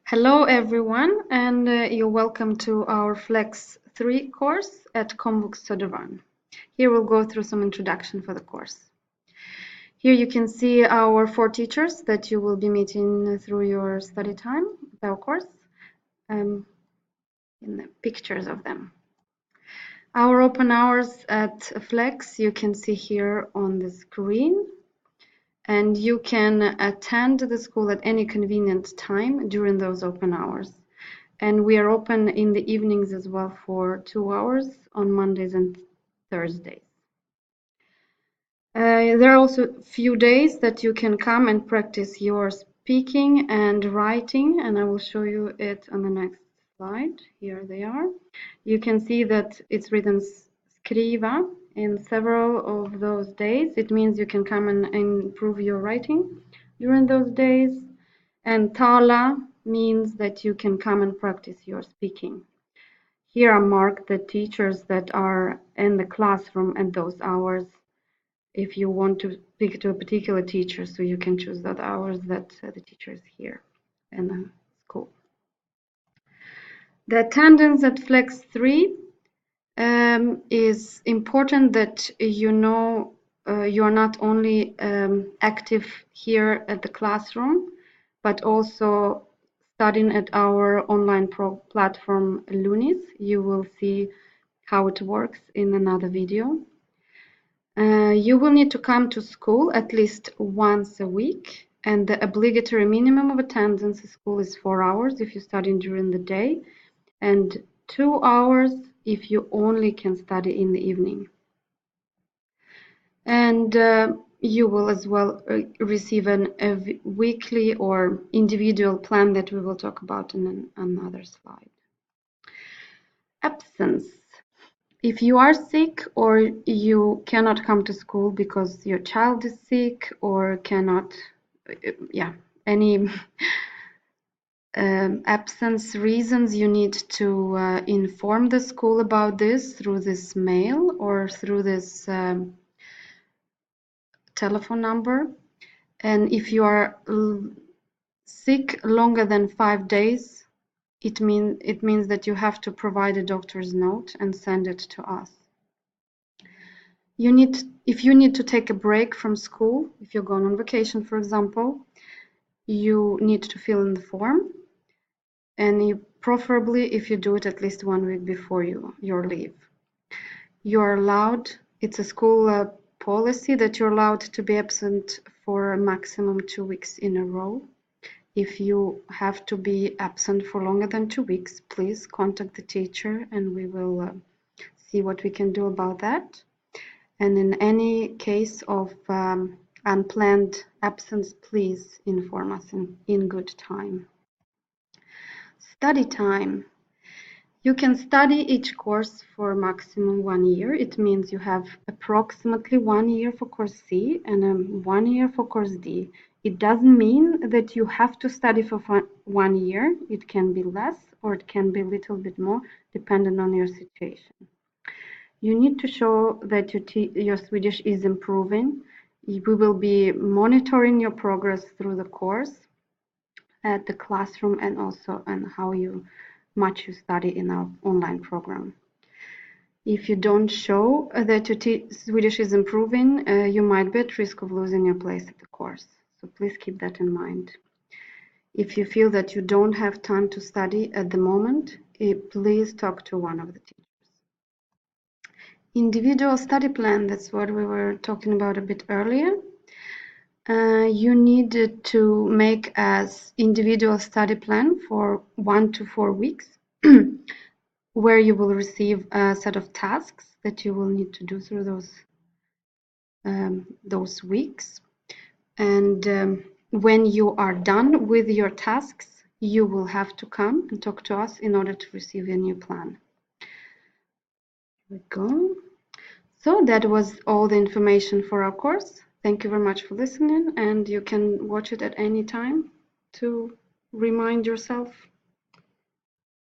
Hello everyone, and you're welcome to our Flex 3 course at Komvux Södervärn. Here we'll go through some introduction for the course. Here you can see our 4 teachers that you will be meeting through your study time with our course, in the pictures of them. Our open hours at Flex you can see here on the screen. And you can attend the school at any convenient time during those open hours. And we are open in the evenings as well for 2 hours on Mondays and Thursdays. There are also few days that you can come and practice your speaking and writing, and I will show you it on the next slide. Here they are. You can see that it's written skriva in several of those days. It means you can come and improve your writing during those days. And tala means that you can come and practice your speaking. Here are marked the teachers that are in the classroom at those hours if you want to speak to a particular teacher, so you can choose that hours that the teacher is here in the school. The attendance at Flex 3 is important that you know you are not only active here at the classroom, but also studying at our online platform Lunis. You will see how it works in another video. You will need to come to school at least once a week, and the obligatory minimum of attendance at school is 4 hours if you're studying during the day, and 2 hours if you only can study in the evening. And you will as well receive a weekly or individual plan that we will talk about in another slide. Absence. If you are sick or you cannot come to school because your child is sick or cannot, any absence reasons, you need to inform the school about this through this mail or through this telephone number. And if you are sick longer than 5 days, it means that you have to provide a doctor's note and send it to us. If you need to take a break from school, if you're going on vacation, for example, you need to fill in the form, and preferably if you do it at least 1 week before your leave. You're allowed, it's a school policy that you're allowed to be absent for a maximum 2 weeks in a row. If you have to be absent for longer than 2 weeks, please contact the teacher and we will see what we can do about that. And in any case of unplanned absence, please inform us in good time. Study time. You can study each course for maximum 1 year. It means you have approximately 1 year for course C and 1 year for course D. It doesn't mean that you have to study for 1 year. It can be less or it can be a little bit more, depending on your situation. You need to show that your Swedish is improving. We will be monitoring your progress through the course at the classroom and also on how much you study in our online program. If you don't show that your Swedish is improving, you might be at risk of losing your place at the course. So please keep that in mind. If you feel that you don't have time to study at the moment, please talk to one of the teachers. Individual study plan, that's what we were talking about a bit earlier. You need to make as individual study plan for 1 to 4 weeks, where you will receive a set of tasks that you will need to do through those weeks. And when you are done with your tasks, you will have to come and talk to us in order to receive a new plan. Here we go. So that was all the information for our course. Thank you very much for listening, and you can watch it at any time to remind yourself